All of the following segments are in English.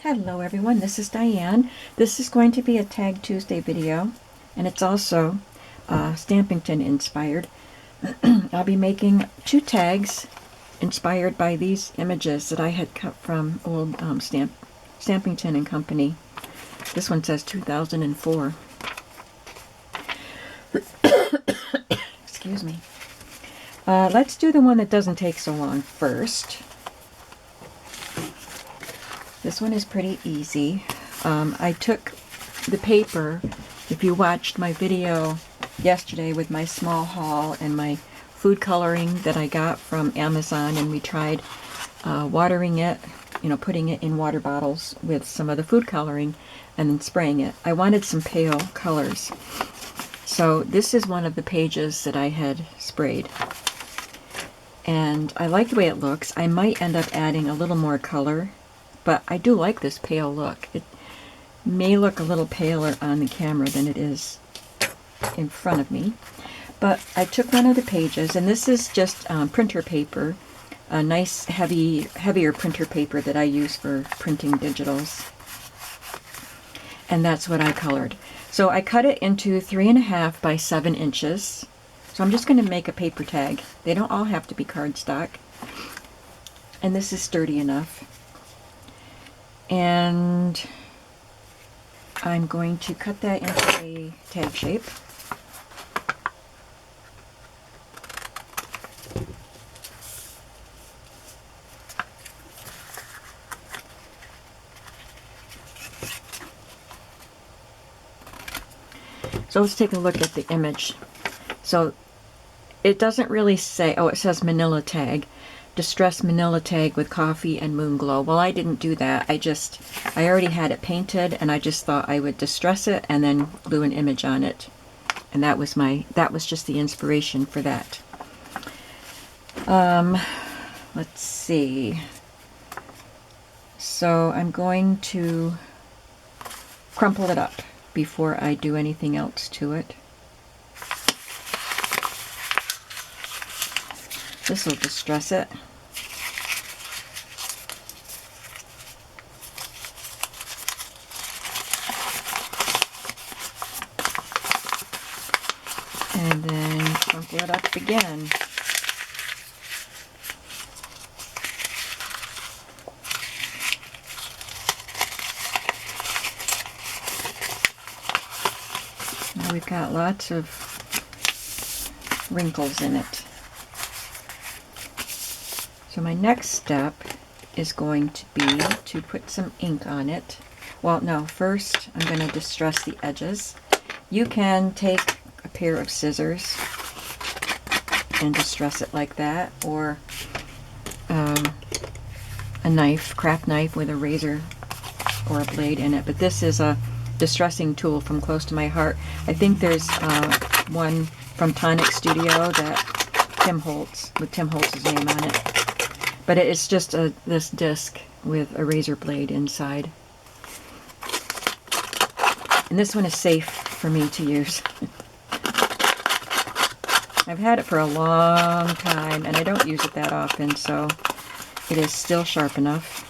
Hello everyone, this is Diane. This is going to be a Tag Tuesday video, and it's also Stampington inspired. I'll be making 2 tags inspired by these images that I had cut from old Stampington and Company. This one says 2004. Excuse me. Let's do the one that doesn't take so long first. This one is pretty easy. I took the paper, if you watched my video yesterday with my small haul and my food coloring that I got from Amazon, and we tried watering it, putting it in water bottles with some of the food coloring and then spraying it. I wanted some pale colors. So this is one of the pages that I had sprayed. And I like the way it looks. I might end up adding a little more color, but I do like this pale look. It may look a little paler on the camera than it is in front of me. But I took one of the pages, and this is just printer paper, a nice heavier printer paper that I use for printing digitals. And that's what I colored. So I cut it into 3.5 by 7 inches. So I'm just going to make a paper tag. They don't all have to be cardstock. And this is sturdy enough. And I'm going to cut that into a tag shape. So let's take a look at the image. So it doesn't really say, oh, it says manila tag. Distress manila tag with coffee and moon glow. Well, I didn't do that. I already had it painted, and I just thought I would distress it and then glue an image on it. And that was just the inspiration for that. Let's see. So I'm going to crumple it up before I do anything else to it. This will distress it. And then crumple it up again. Now we've got lots of wrinkles in it. So my next step is going to be to put some ink on it. Well, no, first I'm going to distress the edges. You can take a pair of scissors and distress it like that, or a knife, craft knife with a razor or a blade in it. But this is a distressing tool from close to my heart. I think there's one from Somerset Studio that Tim Holtz, with Tim Holtz's name on it. But it's just this disc with a razor blade inside. And this one is safe for me to use. I've had it for a long time, and I don't use it that often, so it is still sharp enough.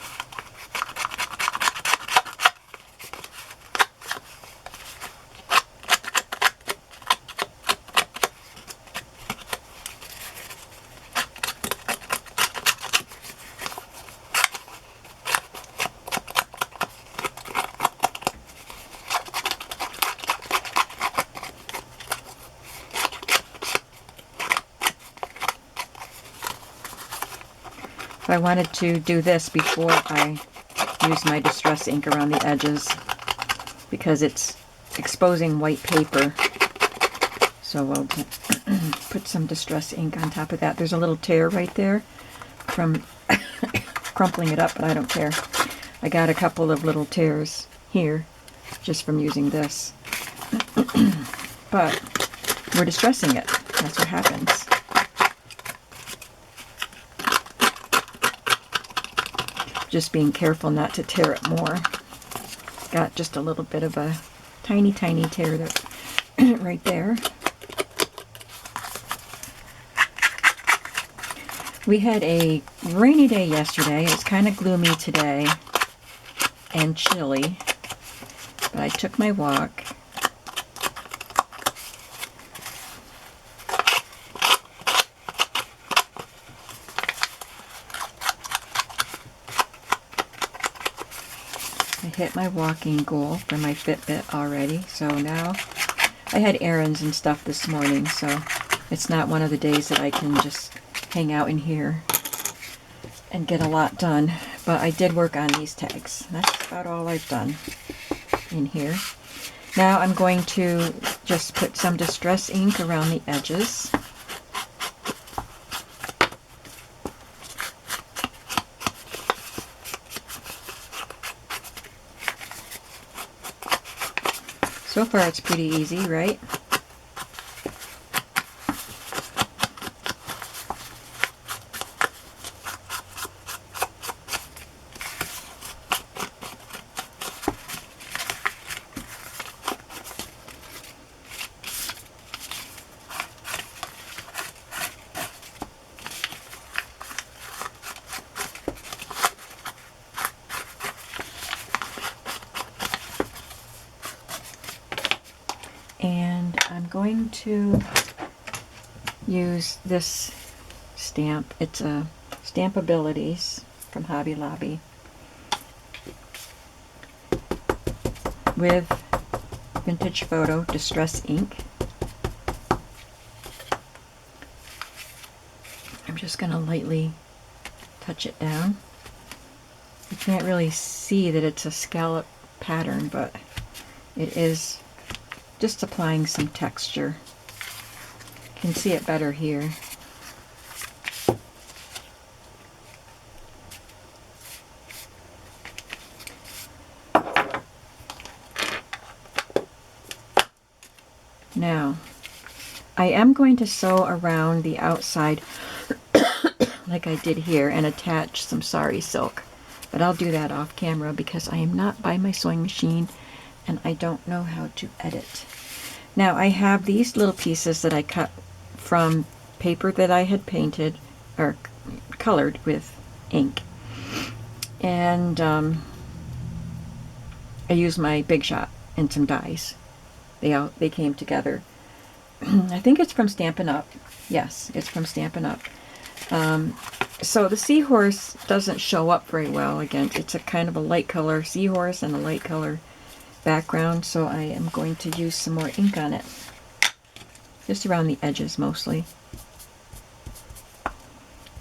I wanted to do this before I use my distress ink around the edges, because it's exposing white paper. So we'll put some distress ink on top of that. There's a little tear right there from crumpling it up, but I don't care. I got a couple of little tears here just from using this. But we're distressing it. That's what happens. Just being careful not to tear it more. Got just a little bit of a tiny tear that right there. We had a rainy day yesterday. It was kind of gloomy today. and chilly, but I took my walk. I hit my walking goal for my Fitbit already, so now I had errands and stuff this morning, so it's not one of the days that I can just hang out in here and get a lot done, but I did work on these tags. That's about all I've done in here. Now I'm going to just put some distress ink around the edges. So far it's pretty easy, right? And I'm going to use this stamp. It's a Stampabilities from Hobby Lobby with Vintage Photo Distress ink. I'm just going to lightly touch it down. You can't really see that it's a scallop pattern, but it is just applying some texture. You can see it better here. Now, I am going to sew around the outside like I did here and attach some sari silk, but I'll do that off camera because I am not by my sewing machine and I don't know how to edit. Now I have these little pieces that I cut from paper that I had painted or colored with ink, and I used my Big Shot and some dies. They came together. I think it's from Stampin' Up. Yes, it's from Stampin' Up. So the seahorse doesn't show up very well. Again, it's a kind of a light color seahorse and a light color background, so I am going to use some more ink on it, just around the edges mostly,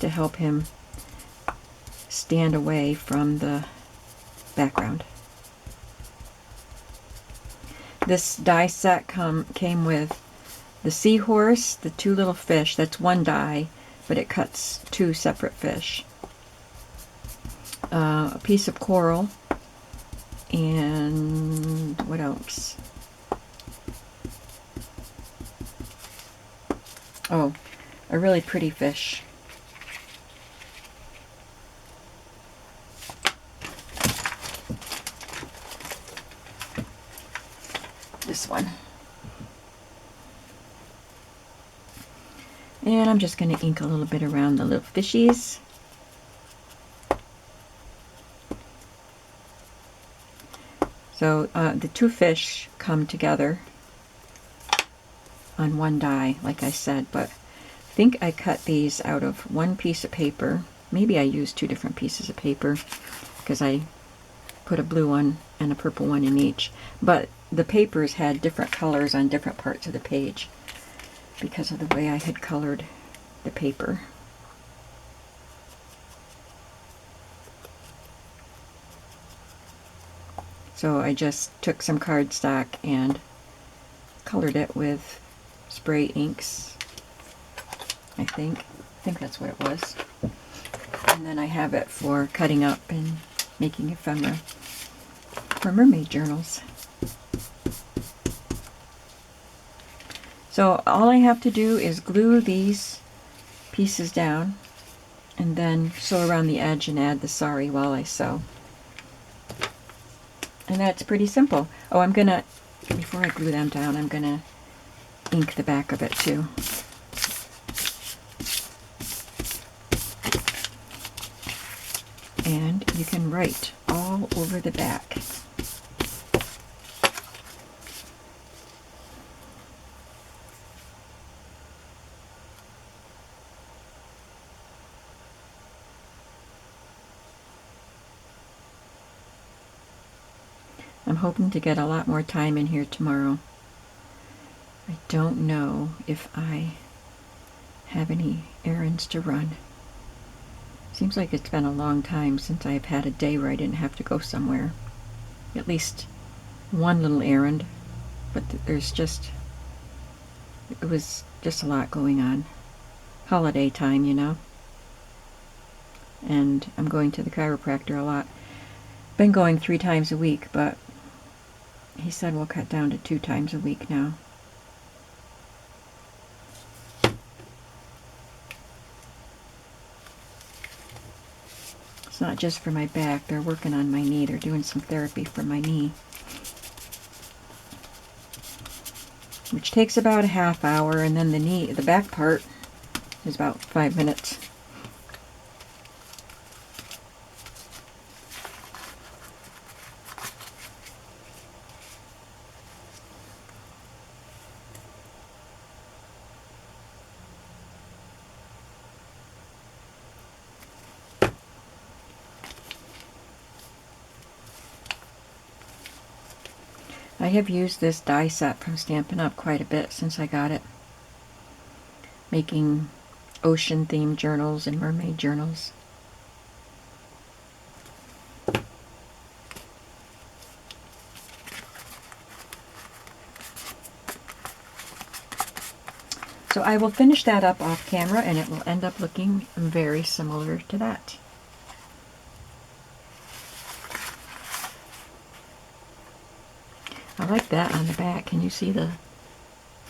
to help him stand away from the background. This die set came with the seahorse, the two little fish. That's one die, but it cuts two separate fish, a piece of coral, and what else? Oh, a really pretty fish. This one. And I'm just going to ink a little bit around the little fishies. So the two fish come together on one die, like I said, but I think I cut these out of one piece of paper. Maybe I used two different pieces of paper because I put a blue one and a purple one in each. But the papers had different colors on different parts of the page because of the way I had colored the paper. So I just took some cardstock and colored it with spray inks, I think that's what it was. And then I have it for cutting up and making ephemera for mermaid journals. So all I have to do is glue these pieces down and then sew around the edge and add the sari while I sew. And that's pretty simple. Oh, I'm gonna, before I glue them down, I'm gonna ink the back of it too. And you can write all all over the back. I'm hoping to get a lot more time in here tomorrow. I don't know if I have any errands to run. Seems like it's been a long time since I've had a day where I didn't have to go somewhere. At least one little errand, but it was just a lot going on. Holiday time, you know. And I'm going to the chiropractor a lot. Been going 3 times a week, but he said we'll cut down to 2 times a week now. It's not just for my back. They're working on my knee. They're doing some therapy for my knee, which takes about a half hour, and then the back part is about 5 minutes. I have used this die set from Stampin' Up! Quite a bit since I got it, making ocean-themed journals and mermaid journals. So I will finish that up off camera, and it will end up looking very similar to that. I like that on the back. Can you see the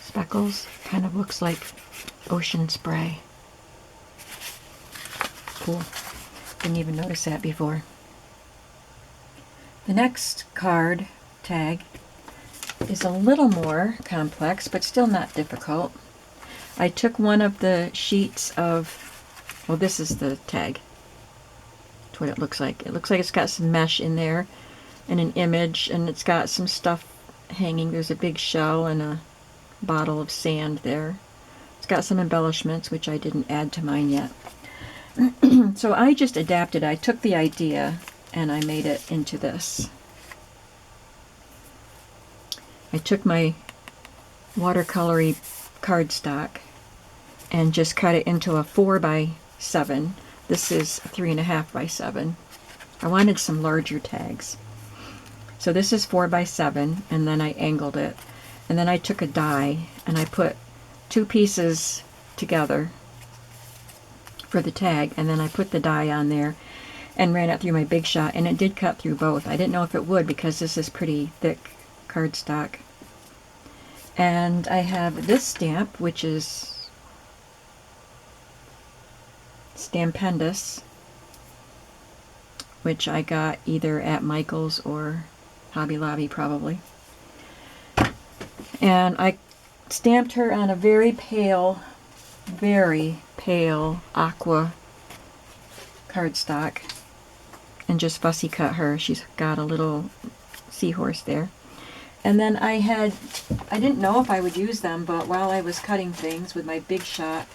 speckles? Kind of looks like ocean spray. Cool. Didn't even notice that before. The next card tag is a little more complex, but still not difficult. I took one of the sheets of, well, this is the tag. That's what it looks like. It looks like it's got some mesh in there and an image, and it's got some stuff hanging. There's a big shell and a bottle of sand there. It's got some embellishments, which I didn't add to mine yet. So I just adapted. I took the idea and I made it into this. I took my watercolory cardstock and just cut it into a 4x7. This is 3.5x7. I wanted some larger tags. So this is 4x7, and then I angled it. And then I took a die and I put 2 pieces together for the tag, and then I put the die on there and ran it through my Big Shot, and it did cut through both. I didn't know if it would because this is pretty thick cardstock. And I have this stamp, which is Stampendous, which I got either at Michael's or Hobby Lobby probably. And I stamped her on a very pale aqua cardstock and just fussy cut her. She's got a little seahorse there. And then I didn't know if I would use them, but while I was cutting things with my Big Shot,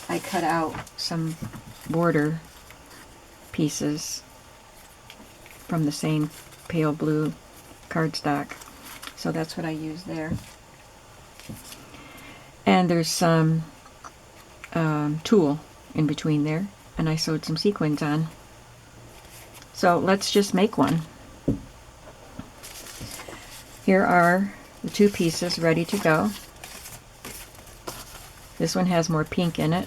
I cut out some border pieces from the same pale blue cardstock. So that's what I used there. And there's some tulle in between there, and I sewed some sequins on. So let's just make one. Here are the 2 pieces ready to go. This one has more pink in it.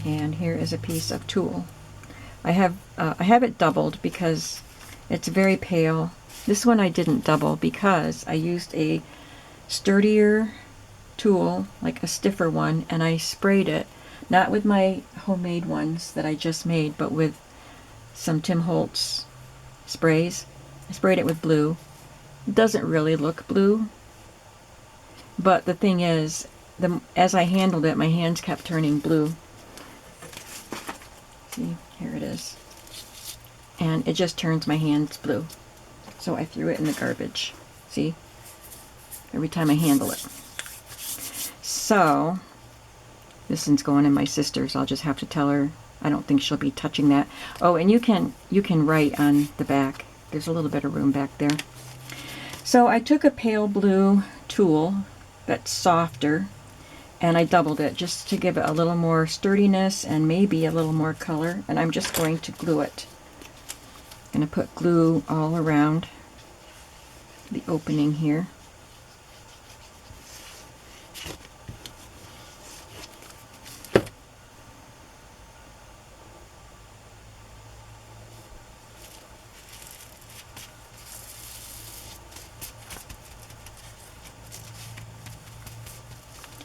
And here is a piece of tulle. I have it doubled because it's very pale. This one I didn't double because I used a sturdier tulle, like a stiffer one, and I sprayed it, not with my homemade ones that I just made, but with some Tim Holtz sprays. I sprayed it with blue. It doesn't really look blue, but the thing is, as I handled it, my hands kept turning blue. See, here it is. and it just turns my hands blue. So I threw it in the garbage. See? Every time I handle it. So this one's going in my sister's. I'll just have to tell her. I don't think she'll be touching that. Oh, and you can write on the back. There's a little bit of room back there. So I took a pale blue tulle that's softer, and I doubled it just to give it a little more sturdiness and maybe a little more color. And I'm just going to glue it. I'm going to put glue all around the opening here.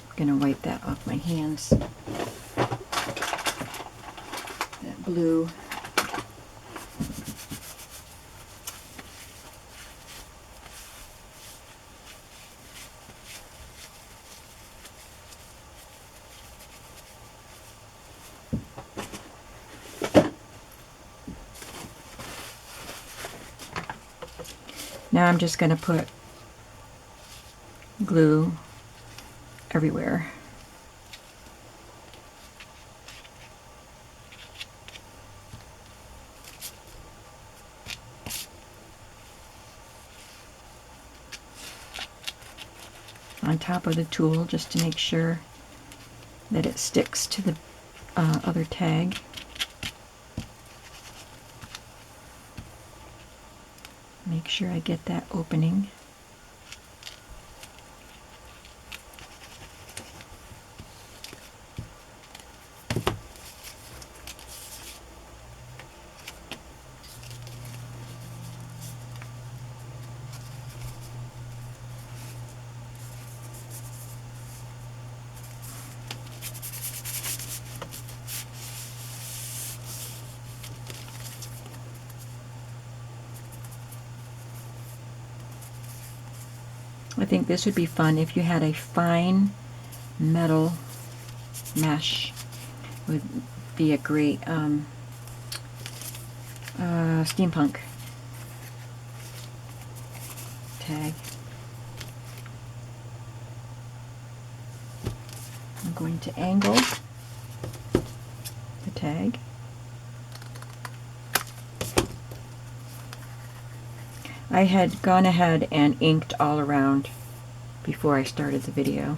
I'm going to wipe that off my hands. That blue. Now I'm just going to put glue everywhere. On top of the tulle, just to make sure that it sticks to the other tag. Make sure I get that opening. I think this would be fun if you had a fine metal mesh. Would be a great steampunk tag. I'm going to angle the tag. I had gone ahead and inked all around before I started the video.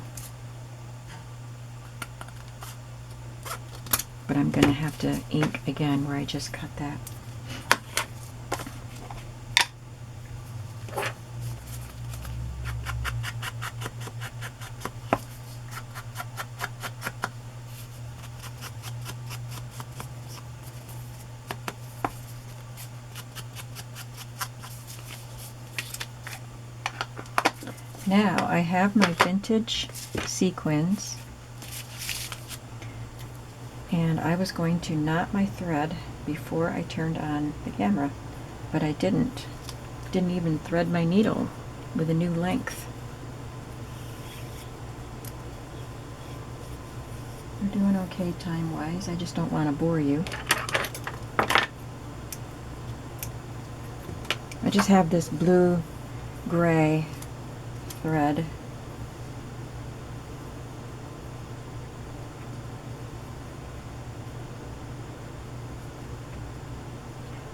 But I'm going to have to ink again where I just cut that. Now I have my vintage sequins, and I was going to knot my thread before I turned on the camera, but I didn't even thread my needle with a new length. We're doing okay time-wise. I just don't want to bore you. I just have this blue-gray thread.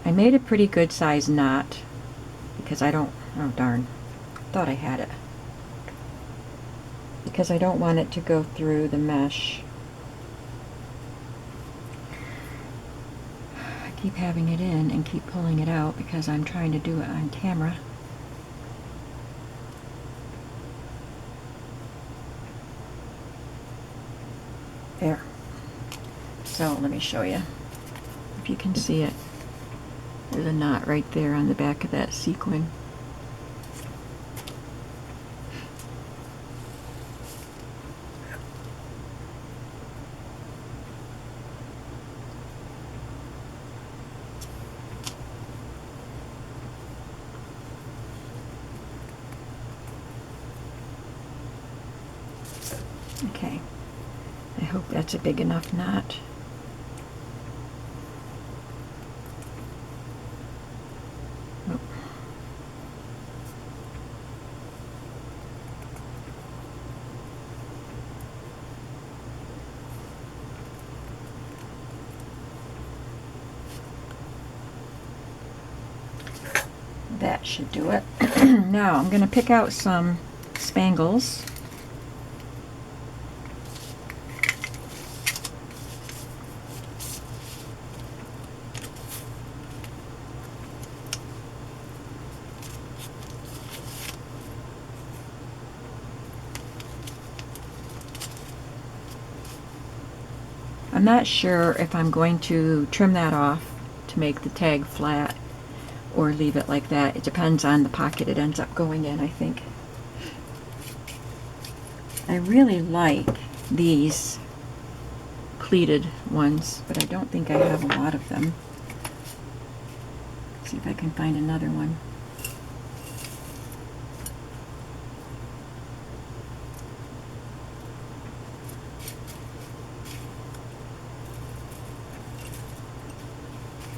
I made a pretty good size knot because I don't, oh darn, thought I had it. Because I don't want it to go through the mesh. I keep having it in and keep pulling it out because I'm trying to do it on camera. There. So let me show you if you can see it. There's a knot right there on the back of that sequin. Okay. I hope that's a big enough knot. Oh. That should do it. Now I'm going to pick out some spangles. I'm not sure if I'm going to trim that off to make the tag flat or leave it like that. It depends on the pocket it ends up going in, I think. I really like these pleated ones, but I don't think I have a lot of them. Let's see if I can find another one.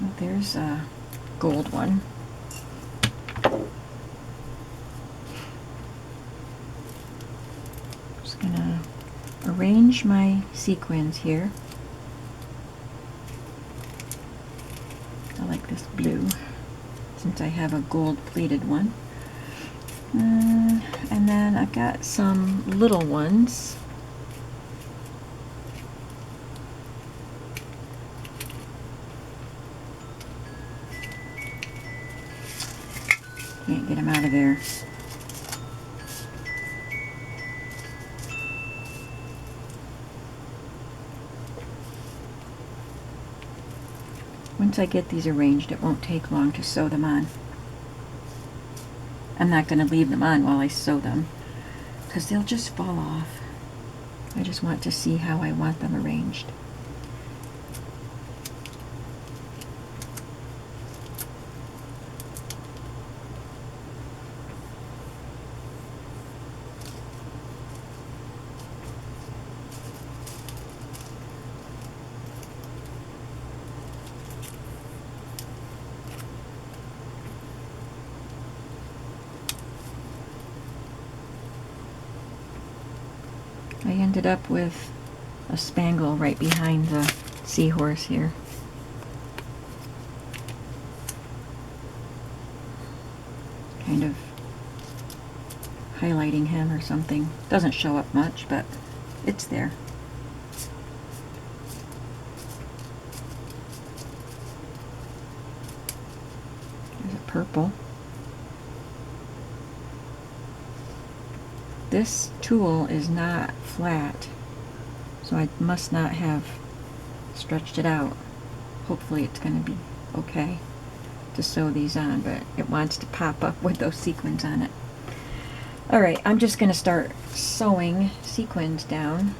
Well, there's a gold one. Just gonna arrange my sequins here. I like this blue since I have a gold pleated one. And then I've got some little ones. Can't get them out of there. Once I get these arranged, it won't take long to sew them on. I'm not going to leave them on while I sew them, because they'll just fall off. I just want to see how I want them arranged. I ended up with a spangle right behind the seahorse here. Kind of highlighting him or something. Doesn't show up much, but it's there. There's a purple. This tool is not flat, so I must not have stretched it out. Hopefully it's going to be okay to sew these on, but it wants to pop up with those sequins on it. Alright, I'm just going to start sewing sequins down.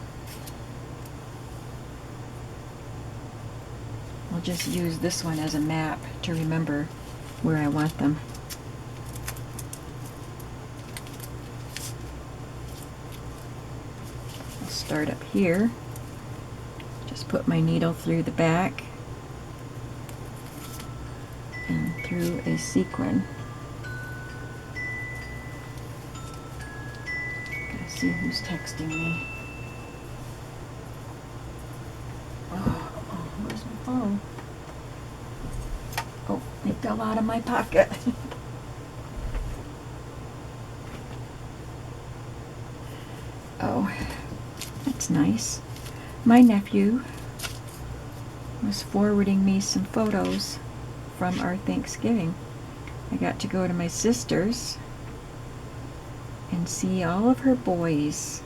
I'll just use this one as a map to remember where I want them. Start up here, just put my needle through the back and through a sequin. Gotta see who's texting me. Oh, where's my phone? Oh, it fell out of my pocket. Oh. That's nice. My nephew was forwarding me some photos from our Thanksgiving. I got to go to my sister's and see all of her boys.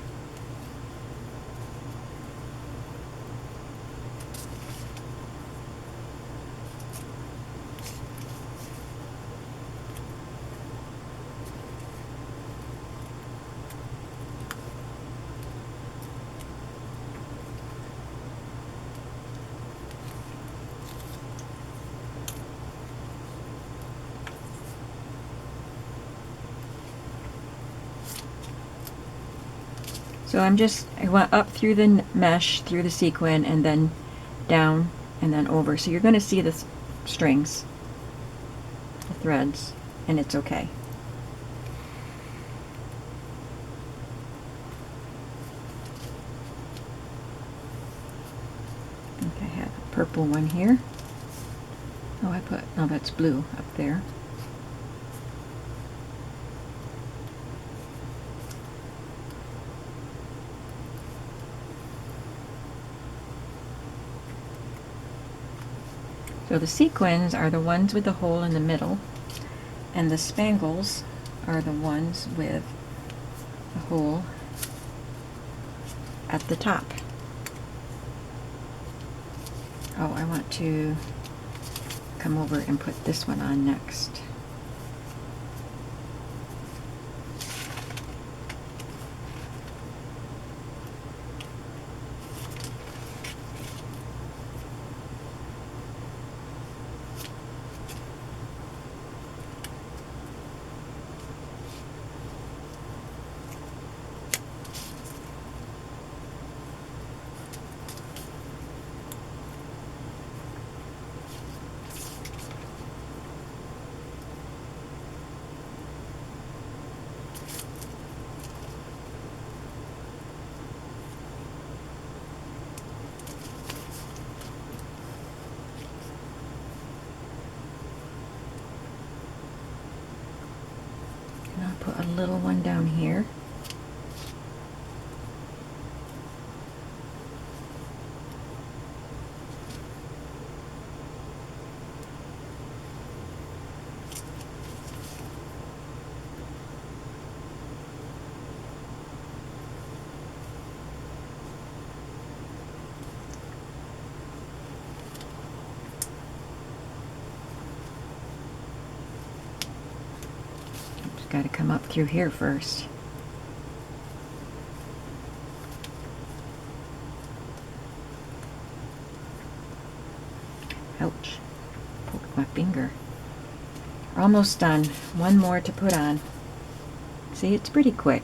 So I went up through the mesh, through the sequin, and then down, and then over. So you're going to see the strings. the threads, and it's okay. I think I have a purple one here. Oh, that's blue up there. So the sequins are the ones with the hole in the middle, and the spangles are the ones with the hole at the top. Oh, I want to come over and put this one on next. And I'll put a little one down here. Got to come up through here first. Ouch. Poked my finger. Almost done. One more to put on. See, it's pretty quick.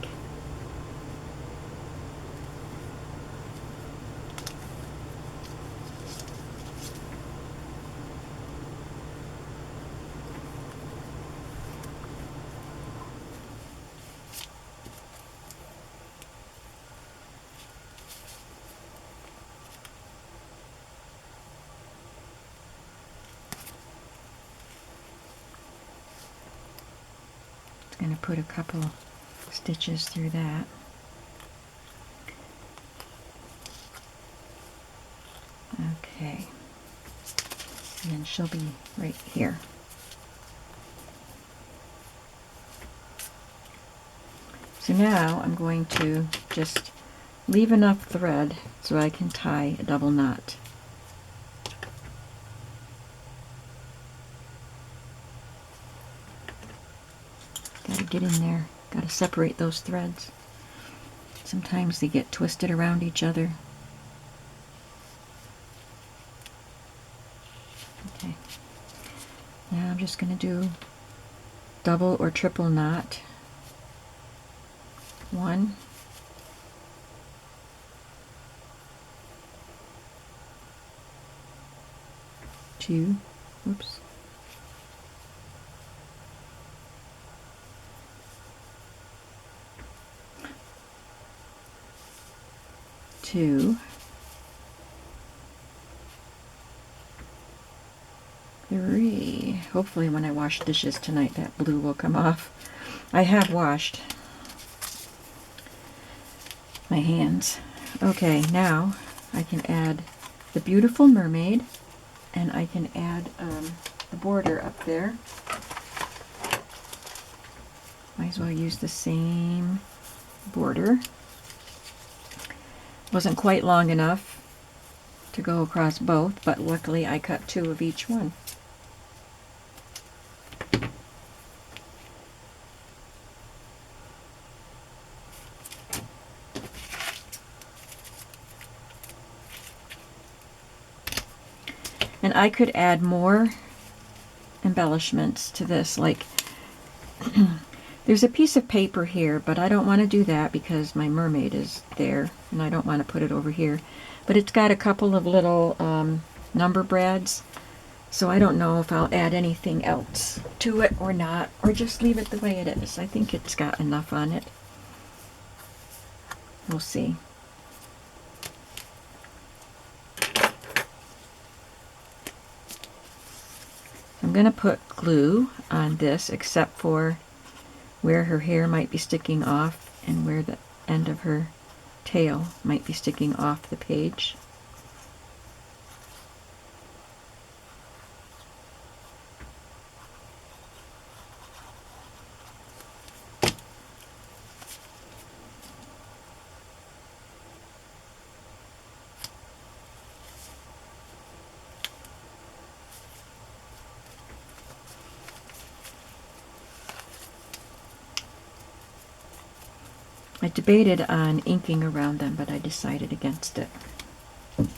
Going to put a couple stitches through that. Okay. And then she'll be right here. So now I'm going to just leave enough thread so I can tie a double knot. Gotta get in there, gotta separate those threads. Sometimes they get twisted around each other. Okay, now I'm just gonna do double or triple knot. 1, 2, oops. 2, 3. Hopefully when I wash dishes tonight that blue will come off. I have washed my hands. Okay, now I can add the beautiful mermaid, and I can add the border up there. Might as well use the same border. Wasn't quite long enough to go across both, but luckily I cut 2 of each one. And I could add more embellishments to this, like there's a piece of paper here, but I don't want to do that because my mermaid is there and I don't want to put it over here. But it's got a couple of little number brads So I don't know if I'll add anything else to it or not, or just leave it the way it is. I think it's got enough on it. We'll see. I'm going to put glue on this, except for where her hair might be sticking off and where the end of her tail might be sticking off the page. I debated on inking around them, but I decided against it,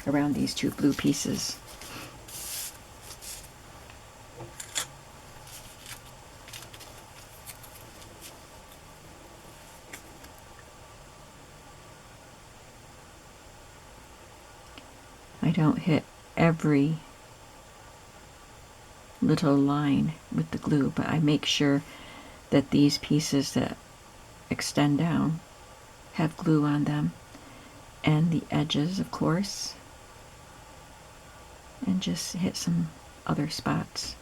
around these two blue pieces. I don't hit every little line with the glue, but I make sure that these pieces that extend down have glue on them, and the edges, of course, and just hit some other spots.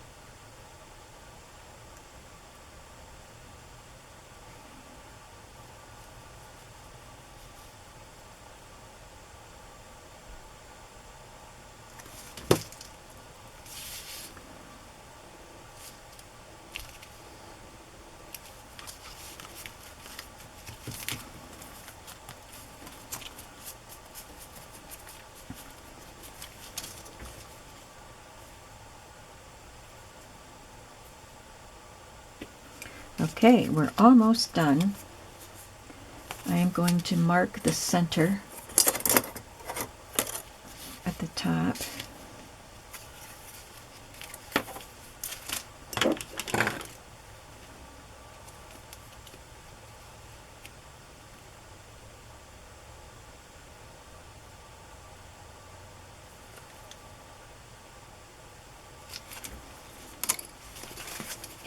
Okay, we're almost done. I am going to mark the center at the top.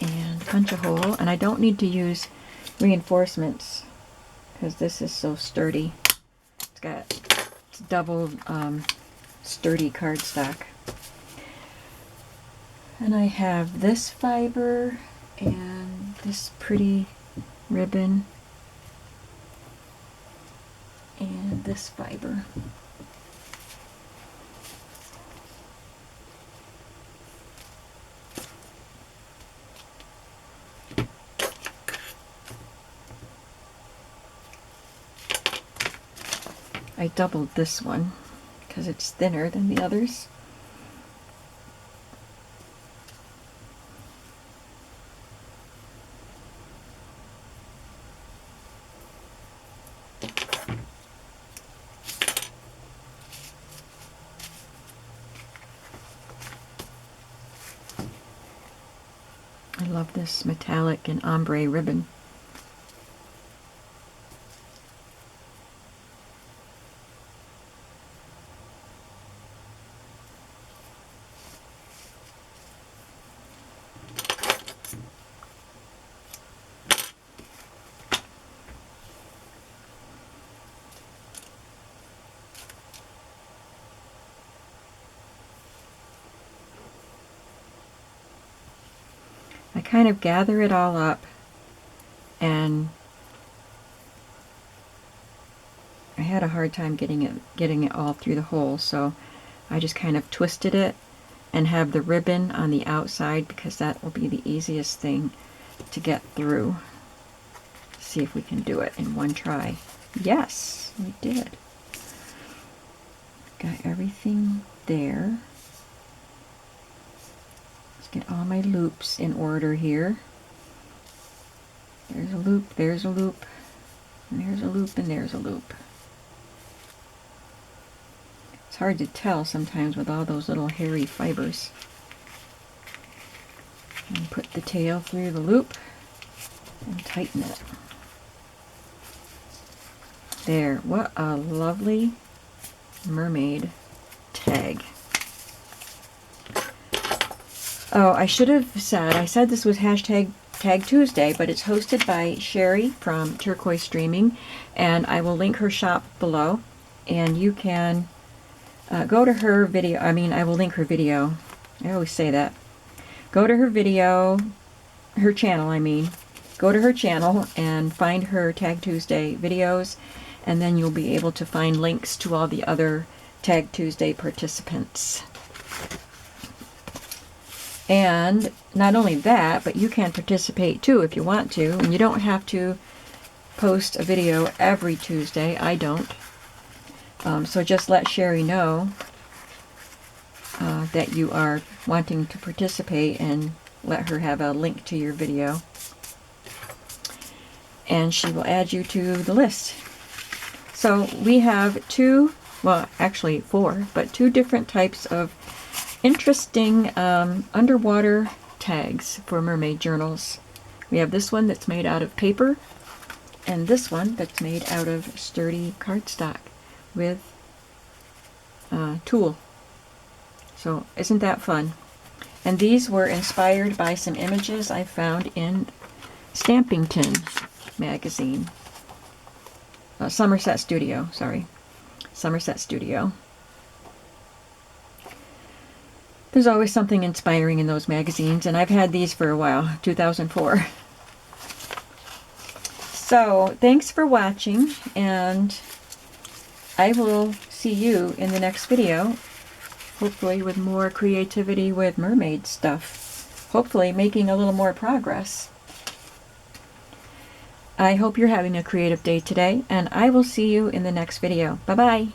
And punch a hole, and I don't need to use reinforcements because this is so sturdy. It's double sturdy cardstock. And I have this fiber and this pretty ribbon and this fiber. I doubled this one because it's thinner than the others. I love this metallic and ombre ribbon. I kind of gather it all up, and I had a hard time getting it all through the hole, so I just kind of twisted it and have the ribbon on the outside because that will be the easiest thing to get through. See if we can do it in one try. Yes, we did. Got everything there. Get all my loops in order here. There's a loop, there's a loop, and there's a loop, and there's a loop. It's hard to tell sometimes with all those little hairy fibers. And put the tail through the loop and tighten it. There, what a lovely mermaid tag. Oh, I should have said, I said this was hashtag Tag Tuesday, but it's hosted by Sheree from Turquoise Streaming, and I will link her shop below, and you can go to her video. I will link her video. I always say that. Go to her video, her channel, Go to her channel and find her Tag Tuesday videos, and then you'll be able to find links to all the other Tag Tuesday participants. And not only that, but you can participate too if you want to, and you don't have to post a video every Tuesday. I don't. So just let Sheree know that you are wanting to participate, and let her have a link to your video. And she will add you to the list. So we have two, well actually four, but two different types of interesting underwater tags for mermaid journals. We have this one that's made out of paper, and this one that's made out of sturdy cardstock with tulle. So isn't that fun? And these were inspired by some images I found in Stampington magazine. Somerset Studio, sorry. Somerset Studio. There's always something inspiring in those magazines, and I've had these for a while, 2004. So, thanks for watching, and I will see you in the next video, hopefully with more creativity with mermaid stuff. Hopefully making a little more progress. I hope you're having a creative day today, and I will see you in the next video. Bye-bye.